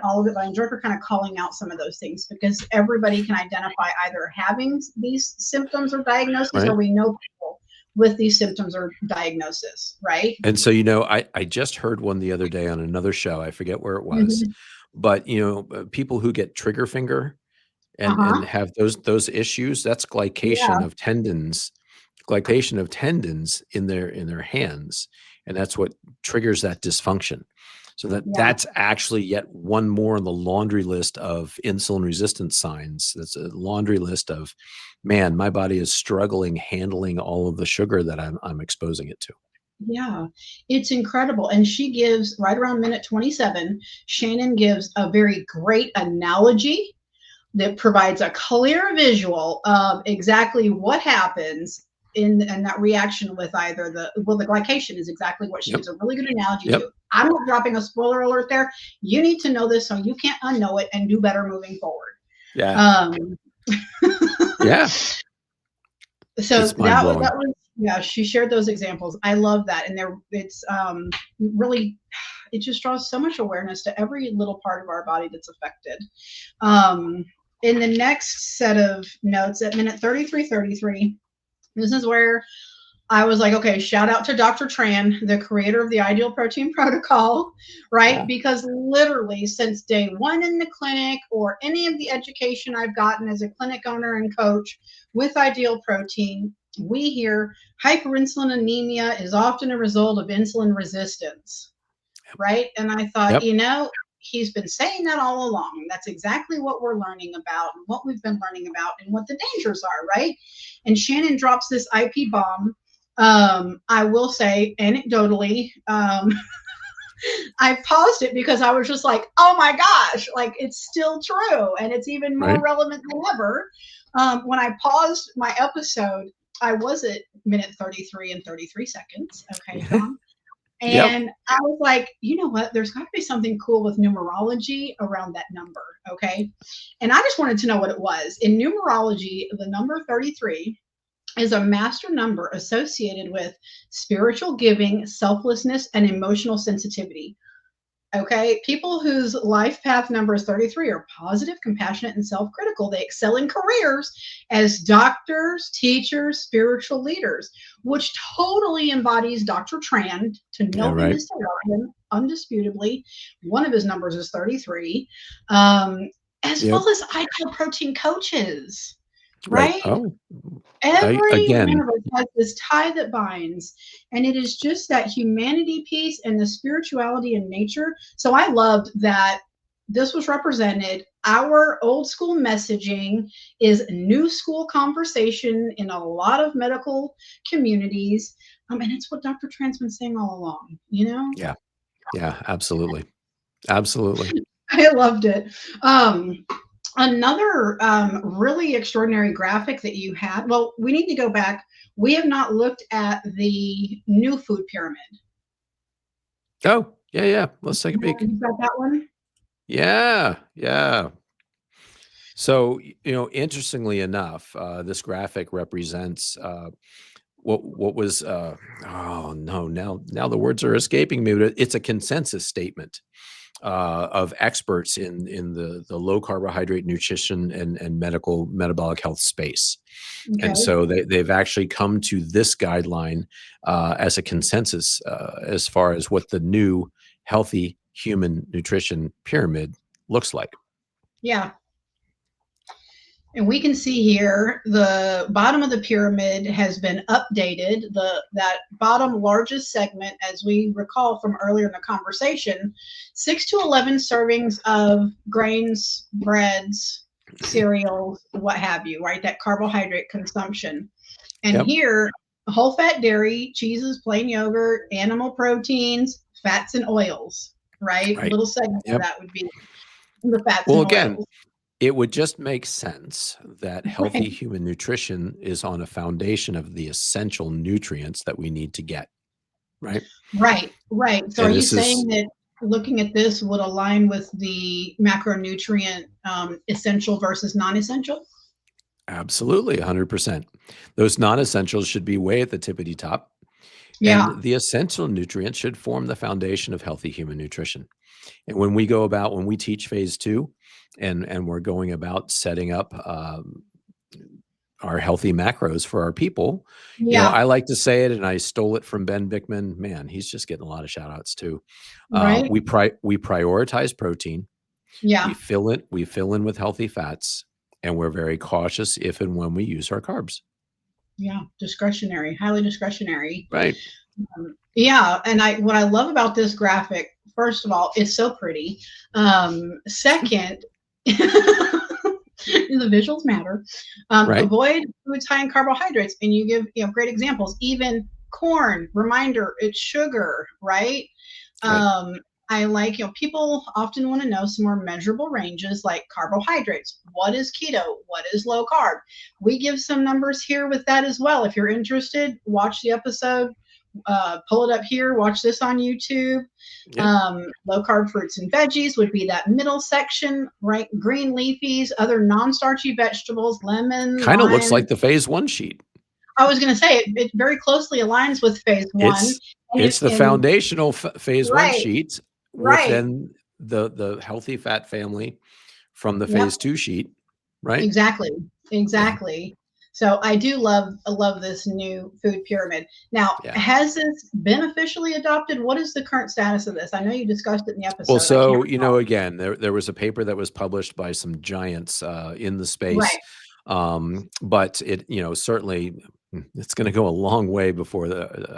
all of it, but I enjoyed her kind of calling out some of those things, because everybody can identify either having these symptoms or diagnosis, or Right. we know people with these symptoms or diagnosis, right? And so, I just heard one the other day on another show. I forget where it was, Hmm. but people who get trigger finger and Uh-huh. have those issues, that's Yeah. glycation of tendons in their hands, and that's what triggers that dysfunction. So Yeah. that's actually yet one more on the laundry list of insulin resistance signs. That's a laundry list of, man, my body is struggling handling all of the sugar that I'm exposing it to. Yeah, it's incredible. And she gives, right around minute 27, Shannon gives a very great analogy that provides a clear visual of exactly what happens in that reaction with either the glycation is exactly what she Yep. gives a really good analogy Yep. to. I'm not dropping a spoiler alert there. You need to know this so you can't unknow it and do better moving forward. Yeah. Um, Yeah. so It's mind blowing. that was, yeah, she shared those examples. I love that. And it's really, it just draws so much awareness to every little part of our body that's affected. In the next set of notes at minute 33:33, this is where I was like, okay, shout out to Dr. Tran, the creator of the Ideal Protein Protocol, right? Yeah. Because literally since day one in the clinic, or any of the education I've gotten as a clinic owner and coach with Ideal Protein, we hear hyperinsulinemia is often a result of insulin resistance, right? And I thought, Yep. he's been saying that all along. That's exactly what we're learning about, and what we've been learning about, and what the dangers are, right? And Shannon drops this IP bomb. I will say, anecdotally, I paused it because I was just like, oh my gosh, like it's still true. And it's even more Right. relevant than ever. When I paused my episode, I was at minute 33 and 33 seconds. Okay, John. Yep. And I was like, you know what? There's got to be something cool with numerology around that number. Okay. And I just wanted to know what it was. In numerology, the number 33 is a master number associated with spiritual giving, selflessness, and emotional sensitivity. Okay, people whose life path number is 33 are positive, compassionate, and self critical. They excel in careers as doctors, teachers, spiritual leaders, which totally embodies Dr. Tran. To Yeah. know him Right. is to love him, undisputably. One of his numbers is 33, as Yep. well as ideal protein coaches, Right. right? Oh, Every one again, of us has this tie that binds, and it is just that humanity piece and the spirituality in nature. So I loved that this was represented. Our old school messaging is new school conversation in a lot of medical communities. And it's what Dr. Tran's been saying all along, yeah. Yeah. Absolutely. Absolutely. I loved it. Another really extraordinary graphic that you had. Well, we need to go back. We have not looked at the new food pyramid. Oh, yeah. Let's take a peek. You got that one? Yeah. Yeah. So, interestingly enough, this graphic represents what was oh no, now the words are escaping me, but it's a consensus statement of experts in the low carbohydrate nutrition and metabolic health space. Okay. And so they've actually come to this guideline as a consensus as far as what the new healthy human nutrition pyramid looks like. Yeah. And we can see here the bottom of the pyramid has been updated. That bottom largest segment, as we recall from earlier in the conversation, 6 to 11 servings of grains, breads, cereals, what have you, right? That carbohydrate consumption. And Yep. here, whole fat dairy, cheeses, plain yogurt, animal proteins, fats and oils, right? Right. Little segment Yep. of that would be the fats Well, and again, oils. it would just make sense that healthy Right. human nutrition is on a foundation of the essential nutrients that we need to get, right? Right, right. So are And you this is saying that looking at this would align with the macronutrient essential versus non-essential? absolutely 100%. Those non-essentials should be way at the tippity top, Yeah, and the essential nutrients should form the foundation of healthy human nutrition. And when we teach phase 2 and we're going about setting up our healthy macros for our people, yeah, I like to say it, and I stole it from Ben Bickman. Man, he's just getting a lot of shout outs too. right. We prioritize protein. Yeah, We fill in with healthy fats, and we're very cautious if and when we use our carbs. yeah. Discretionary, highly discretionary. Right. Yeah, and what I love about this graphic, first of all, it's so pretty. Second, the visuals matter. Right. Avoid foods high in carbohydrates, and you give great examples. Even corn, reminder, it's sugar, right? Right. I like, people often want to know some more measurable ranges like carbohydrates. What is keto? What is low carb? We give some numbers here with that as well. If you're interested, watch the episode. Pull it up here, watch this on YouTube. Yep. Low carb fruits and veggies would be that middle section, right? Green leafies, other non-starchy vegetables, lemon, Kind of looks lime. like the phase 1 sheet. I was going to say it very closely aligns with phase 1. It's the foundational phase 1 Right, sheet with right. then the healthy fat family from the Yep. phase 2 sheet, right? Exactly. So I do love this new food pyramid. Now, Yeah. has this been officially adopted? What is the current status of this? I know you discussed it in the episode. Well, I so, can't again, there was a paper that was published by some giants in the space. Right. But it, certainly it's going to go a long way before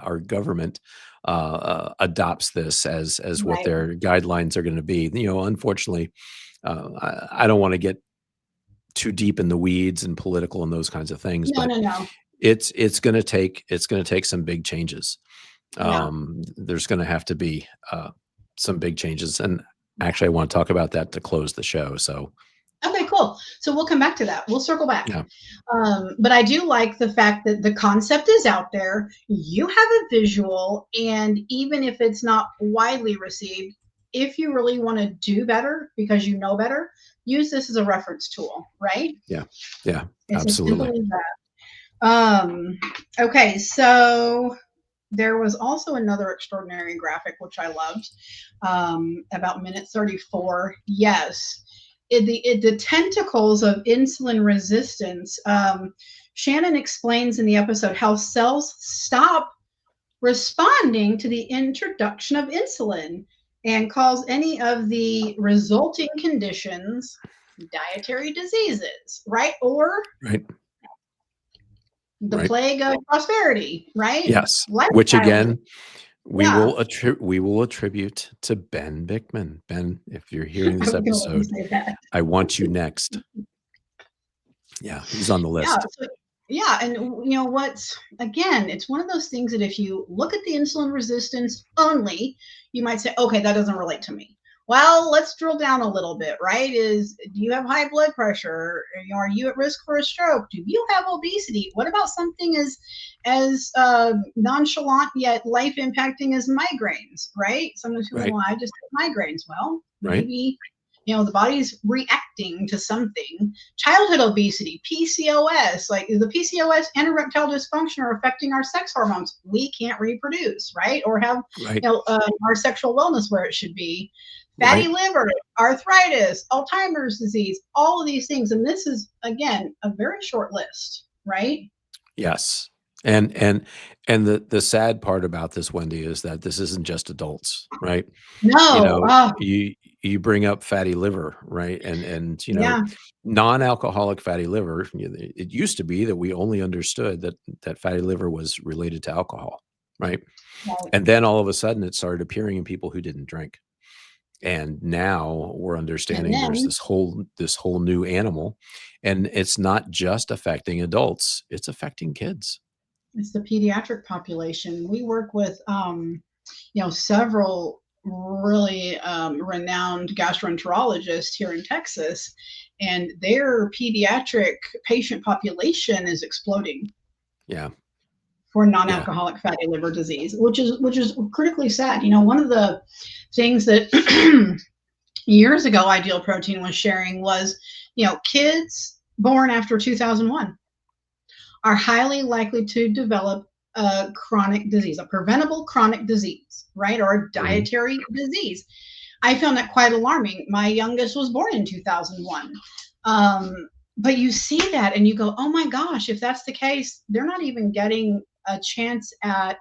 our government adopts this as what Right. their guidelines are going to be. Unfortunately, I don't want to get too deep in the weeds and political and those kinds of things, but No. it's going to take some big changes. Yeah. There's going to have to be some big changes, and actually, I want to talk about that to close the show. So. Okay, cool. So we'll come back to that. We'll circle back. Yeah. But I do like the fact that the concept is out there. You have a visual, and even if it's not widely received, if you really want to do better because you know better, use this as a reference tool, right? Yeah, It's absolutely. as simple as that. Okay, so there was also another extraordinary graphic which I loved about minute 34. Yes. The tentacles of insulin resistance. Shannon explains in the episode how cells stop responding to the introduction of insulin and cause any of the resulting conditions dietary diseases, right? Or Right. the Right. plague of prosperity, right? Yes. Lifestyle Which again, we Yeah. will attribute to Ben Bickman. Ben, if you're hearing this I was gonna let you episode, say that. I want you next. Yeah, he's on the list. And again, it's one of those things that if you look at the insulin resistance only, you might say, okay, that doesn't relate to me. Well, let's drill down a little bit, right? Do you have high blood pressure? Are you at risk for a stroke? Do you have obesity? What about something as nonchalant yet life impacting as migraines, right? Sometimes people Right. go, I just have migraines. Well, Right. maybe the body's reacting to something. Childhood obesity, PCOS, like the PCOS and erectile dysfunction are affecting our sex hormones. We can't reproduce, right? Or have Right. our sexual wellness where it should be. fatty Right. liver, arthritis, Alzheimer's disease, all of these things. And this is, again, a very short list, right? Yes. And the sad part about this, Wendy, is that this isn't just adults, right? You No. know, Oh, you bring up fatty liver, right? And yeah. non-alcoholic fatty liver, it used to be that we only understood that fatty liver was related to alcohol, right? Right. And then all of a sudden it started appearing in people who didn't drink. And now we're And understanding there's then this whole new animal, and it's not just affecting adults, it's affecting kids. it's the pediatric population. We work with, several really renowned gastroenterologists here in Texas, and their pediatric patient population is exploding Yeah. for Yeah. non-alcoholic fatty liver disease, which is critically sad. One of the things that years ago Ideal Protein was sharing was, kids born after 2001 are highly likely to develop a chronic disease, a preventable chronic disease, right? Or a Mhm. dietary disease. I found that quite alarming. My youngest was born in 2001. But you see that and you go, oh my gosh, if that's the case, they're not even getting a chance at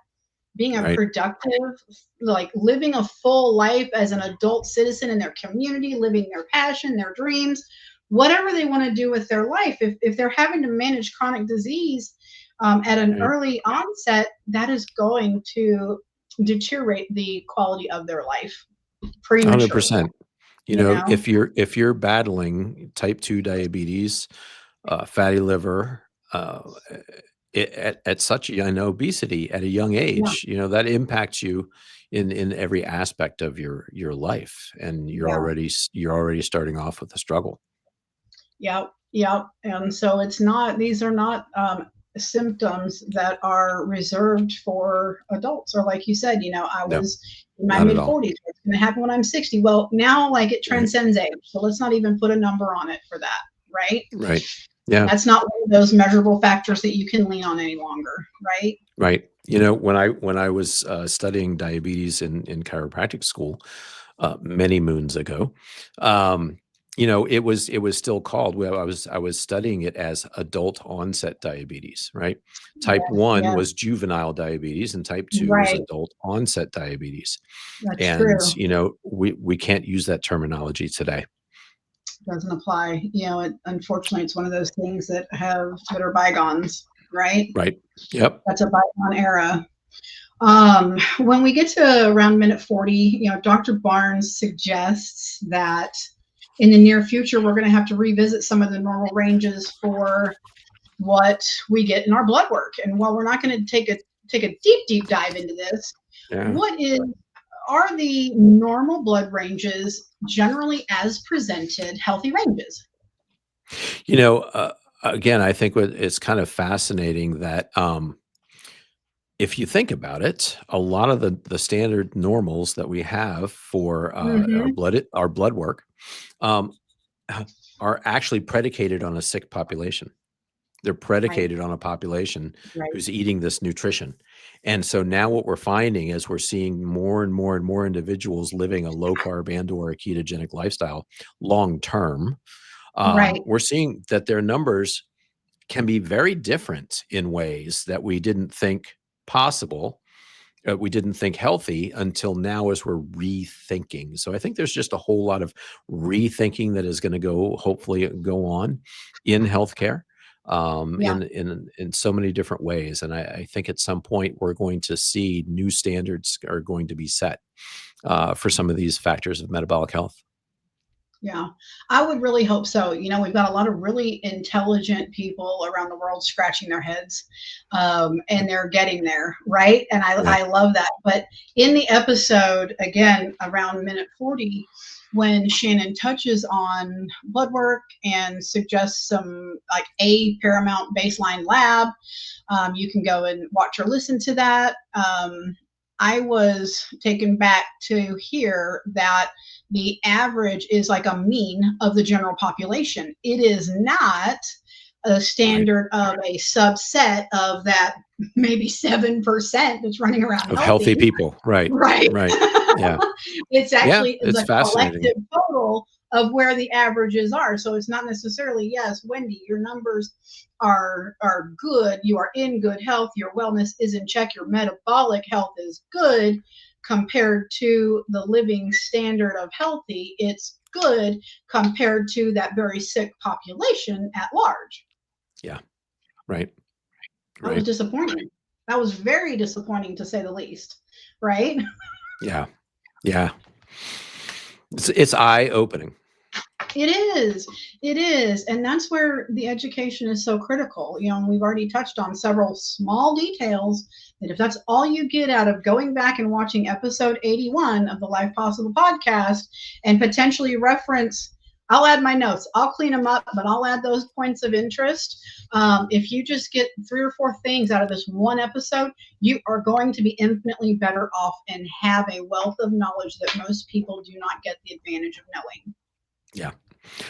being a Right. productive, like living a full life as an adult citizen in their community, living their passion, their dreams, whatever they want to do with their life. If they're having to manage chronic disease at an Right. early onset, that is going to deteriorate the quality of their life prematurely. 100%. You know, If you're battling type 2 diabetes, fatty liver, uh, at such a young obesity at a young yeah, age, that impacts you in every aspect of your life, and yeah. you're already starting off with a struggle. Yep, yep. And so these are not symptoms that are reserved for adults. Or like you said, I No, was in my not at mid all. 40s. What's going to happen when I'm 60? Well, now like it Right. transcends age. So let's not even put a number on it for that, right? Right. Yeah. That's not one of those measurable factors that you can lean on any longer, right? Right. When I was studying diabetes in chiropractic school many moons ago, it was still called. Well, I was studying it as adult onset diabetes. Right. Type Yes, 1 yes, was juvenile diabetes, and type 2 was right. adult onset diabetes. That's And true. we can't use that terminology today. Doesn't apply. Unfortunately, it's one of those things that are bygones, right? Right. Yep. That's a bygone era. When we get to around minute 40, Dr. Barnes suggests that in the near future, we're going to have to revisit some of the normal ranges for what we get in our blood work. And while we're not going to take a deep dive into this, Yeah. what are the normal blood ranges generally as presented healthy ranges? You know, uh, Again, I think it's kind of fascinating that if you think about it, a lot of the standard normals that we have for our Mm-hmm. blood work um, are actually predicated on a sick population. They're Right, predicated on a population right. who's eating this nutrition. And so now what we're finding is we're seeing more and more and more individuals living a low carb and or a ketogenic lifestyle long term. Right. We're seeing that their numbers can be very different in ways that we didn't think possible. We didn't think healthy until now as we're rethinking. So I think there's just a whole lot of rethinking that is going to hopefully go on in healthcare Yeah. in so many different ways. And I think at some point we're going to see new standards are going to be set for some of these factors of metabolic health. Yeah, I would really hope so. We've got a lot of really intelligent people around the world scratching their heads, and Yep. they're getting there, right? And I, Yeah. I love that. But in the episode, again, around minute 40, when Shannon touches on blood work and suggests some like a Paramount baseline lab, you can go and watch or listen to that. I was taken back to hear that the average is like a mean of the general population. It is not a standard of a subset of that maybe 7% that's running around Of healthy healthy. people. Right. Right. Right. Yeah. It's Yeah. actually It's the fascinating. collective total of where the averages are. So it's not necessarily, yes, Wendy, your numbers are good. You are in good health. Your wellness is in check. Your metabolic health is good compared to the living standard of healthy. It's good compared to that very sick population at large. Yeah. Right. That was Right. disappointing. That was very disappointing to say the least. Right? Yeah. Yeah. It's eye opening. It is. It is. And that's where the education is so critical. You know, and we've already touched on several small details that if that's all you get out of going back and watching episode 81 of the Life Possible podcast and potentially reference, I'll add my notes. I'll clean them up, but I'll add those points of interest. If you just get 3 or 4 things out of this one episode, you are going to be infinitely better off and have a wealth of knowledge that most people do not get the advantage of knowing. Yeah.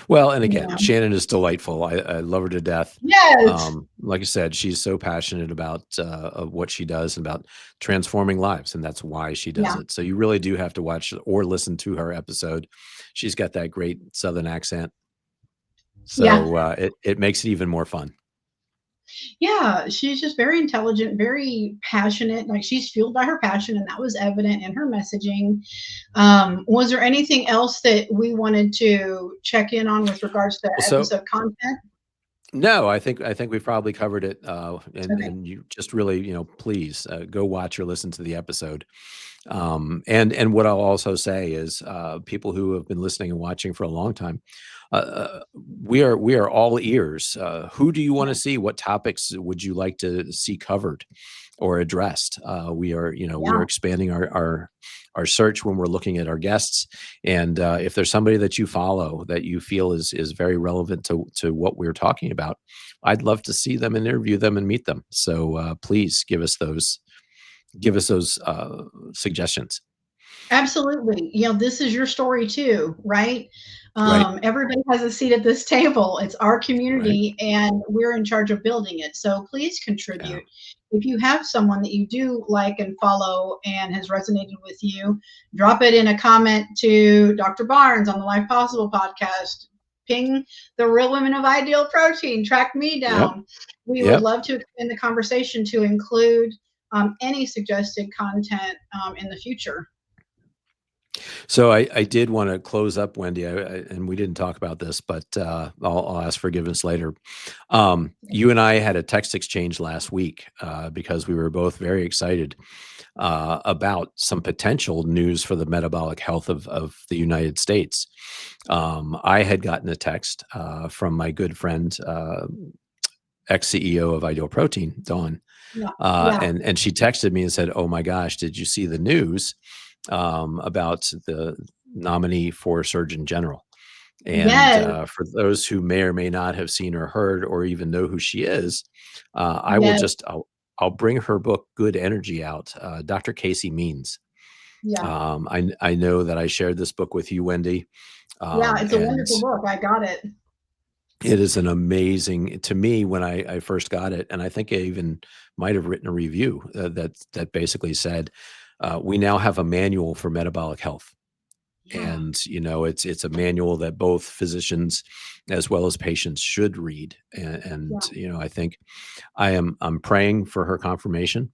Well, and again, Yeah. Shannon is delightful. I love her to death. Yes. Like I said, she's so passionate about of what she does and about transforming lives, and that's why she does Yeah. it. So you really do have to watch or listen to her episode. She's got that great Southern accent, so Yeah. it makes it even more fun. Yeah, she's just very intelligent, very passionate. Like she's fueled by her passion, and that was evident in her messaging. Was there anything else that we wanted to check in on with regards to So episode content? no, I think we've probably covered it. Okay. And you just really, please go watch or listen to the episode. And what I'll also say is, people who have been listening and watching for a long time, we are all ears. Who do you want to Yeah. see? What topics would you like to see covered or addressed? We are Yeah. expanding our search when we're looking at our guests. And if there's somebody that you follow that you feel is very relevant to what we're talking about, I'd love to see them and interview them and meet them. So please give us those suggestions. Absolutely. You know, this is your story too, right? Right. Everybody has a seat at this table. It's our Right. community, and we're in charge of building it. So please Yeah. contribute. If you have someone that you do like and follow and has resonated with you, drop it in a comment to Dr. Barnes on the Life Possible podcast. Ping the Real Women of Ideal Protein. Track me Yep. down. We would Yep. love to expand the conversation to include any suggested content in the future. So I did want to close up, Wendy, and we didn't talk about this, but I'll ask forgiveness later. You and I had a text exchange last week because we were both very excited about some potential news for the metabolic health of the United States. I had gotten a text from my good friend, ex-CEO of Ideal Protein, Dawn, Yeah. Yeah. and she texted me and said, "Oh my gosh, did you see the news about the nominee for Surgeon General?" And Yes. for those who may or may not have seen or heard or even know who she is, I will Yes. I'll bring her book Good Energy out. Dr. Casey Means. Yeah. I know that I shared this book with you, Wendy, Yeah. It's a and wonderful book. I got it. it is an amazing, to me, when I first got it, and I think I even might have written a review that basically said, we now have a manual for metabolic health. Yeah. And it's a manual that both physicians as well as patients should read. And Yeah. I think I'm praying for her confirmation,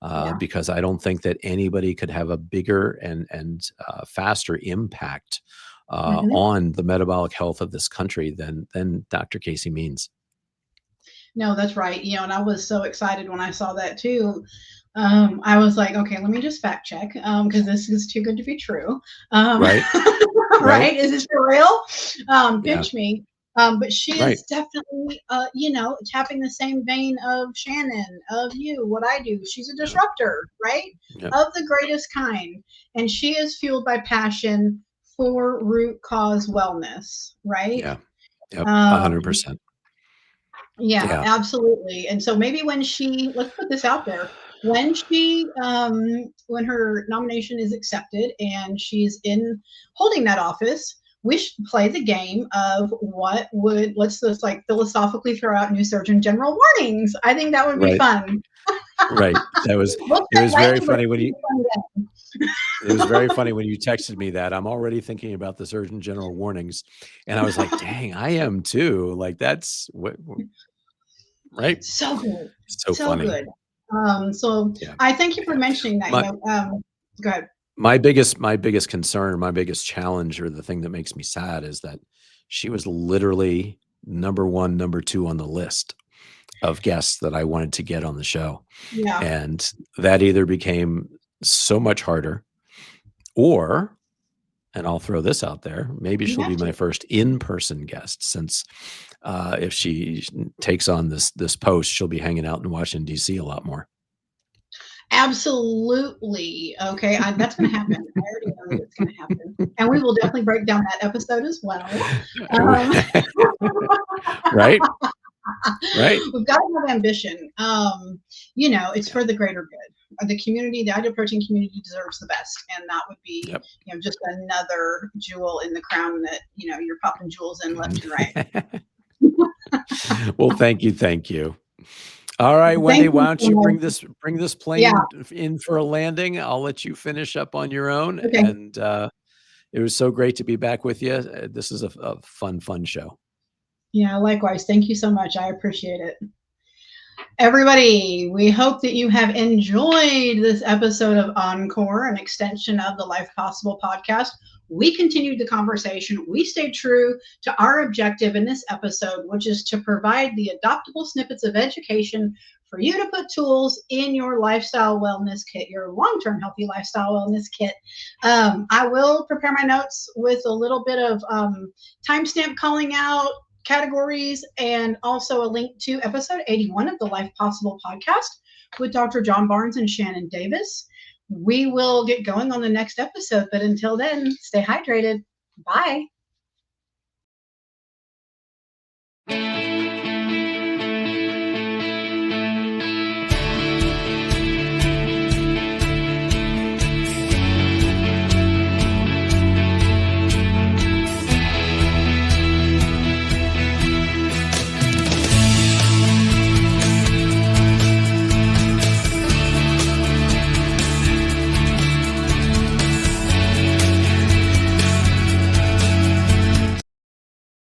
Yeah. because I don't think that anybody could have a bigger and faster impact Mhm. on the metabolic health of this country than Dr. Casey Means. No, that's right. You know, and I was so excited when I saw that too. I was like, okay, let me just fact check because this is too good to be true. Right. Right? Right. Is this for real? Yeah. Pinch me. But she Right. is definitely, tapping the same vein of Shannon, of you, what I do. She's a Yeah. disruptor, right? Yeah. Of the greatest kind. And she is fueled by passion for root cause wellness, right? Yeah. Yep. Um, 100%. yeah, Yeah. absolutely. And so maybe when let's put this out there, when her nomination is accepted and she's in holding that office, we should play the game of let's just like philosophically throw out new Surgeon General warnings. I think that would be fun. Right. It was very funny when you it was very funny when you texted me that. I'm already thinking about the Surgeon General warnings, and I was like, dang, I am too. Like that's what right. So good. So funny. Good. So yeah. I thank you for mentioning that. Go ahead. My biggest concern, my biggest challenge, or the thing that makes me sad is that she was literally number 1, number 2 on the list of guests that I wanted to get on the show. Yeah. And that either became so much harder, or, and I'll throw this out there, maybe she'll be my first in-person guest, since if she takes on this post, she'll be hanging out in Washington, D.C. a lot more. Absolutely. Okay. That's going to happen. I already know that it's going to happen. And we will definitely break down that episode as well. Right. We've got to have ambition. It's for the greater good. The community, the ideal protein community deserves the best. And that would be, just another jewel in the crown that, you're popping jewels in left and right. Well, thank you. All right, Wendy, why don't you bring this plane in for a landing? I'll let you finish up on your own. Okay. And it was so great to be back with you. This is a fun show. Yeah, likewise. Thank you so much. I appreciate it. Everybody, we hope that you have enjoyed this episode of Encore, an extension of the Life Possible podcast. We continued the conversation. We stayed true to our objective in this episode, which is to provide the adoptable snippets of education for you to put tools in your lifestyle wellness kit, your long-term healthy lifestyle wellness kit. I will prepare my notes with a little bit of timestamp calling out categories, and also a link to episode 81 of the Life Possible podcast with Dr. John Barnes and Shannon Davis. We will get going on the next episode, but until then, stay hydrated. Bye.